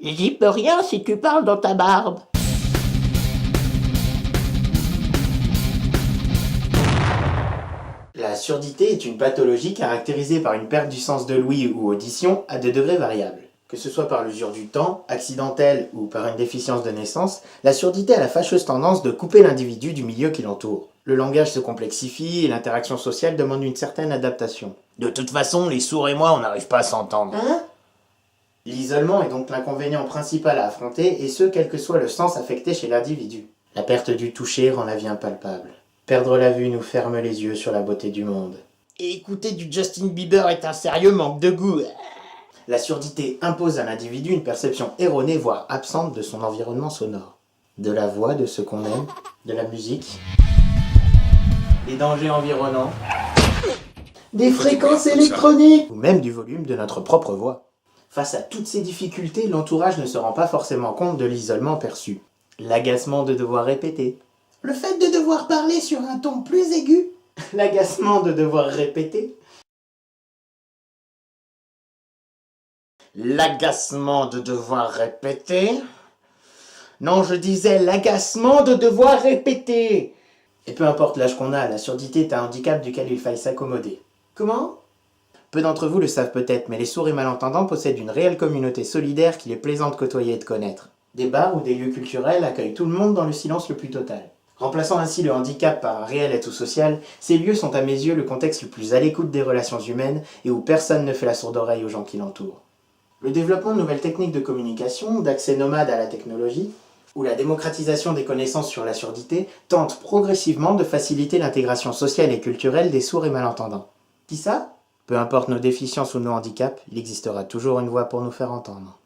J'y peux rien si tu parles dans ta barbe. La surdité est une pathologie caractérisée par une perte du sens de l'ouïe ou audition à des degrés variables. Que ce soit par l'usure du temps, accidentelle ou par une déficience de naissance, la surdité a la fâcheuse tendance de couper l'individu du milieu qui l'entoure. Le langage se complexifie et l'interaction sociale demande une certaine adaptation. De toute façon, les sourds et moi, on n'arrive pas à s'entendre. Hein? L'isolement est donc l'inconvénient principal à affronter, et ce, quel que soit le sens affecté chez l'individu. La perte du toucher rend la vie impalpable. Perdre la vue nous ferme les yeux sur la beauté du monde. Et écouter du Justin Bieber est un sérieux manque de goût. La surdité impose à l'individu une perception erronée, voire absente de son environnement sonore. De la voix de ce qu'on aime, de la musique, des dangers environnants, des fréquences électroniques, ou même du volume de notre propre voix. Face à toutes ces difficultés, l'entourage ne se rend pas forcément compte de l'isolement perçu. L'agacement de devoir répéter. Le fait de devoir parler sur un ton plus aigu. L'agacement de devoir répéter. L'agacement de devoir répéter. Non, je disais l'agacement de devoir répéter. Et peu importe l'âge qu'on a, la surdité est un handicap duquel il faille s'accommoder. Comment ? Peu d'entre vous le savent peut-être, mais les sourds et malentendants possèdent une réelle communauté solidaire qu'il est plaisant de côtoyer et de connaître. Des bars ou des lieux culturels accueillent tout le monde dans le silence le plus total. Remplaçant ainsi le handicap par un réel atout social, ces lieux sont à mes yeux le contexte le plus à l'écoute des relations humaines et où personne ne fait la sourde oreille aux gens qui l'entourent. Le développement de nouvelles techniques de communication, d'accès nomade à la technologie, ou la démocratisation des connaissances sur la surdité tente progressivement de faciliter l'intégration sociale et culturelle des sourds et malentendants. Qui ça ? Peu importe nos déficiences ou nos handicaps, il existera toujours une voix pour nous faire entendre.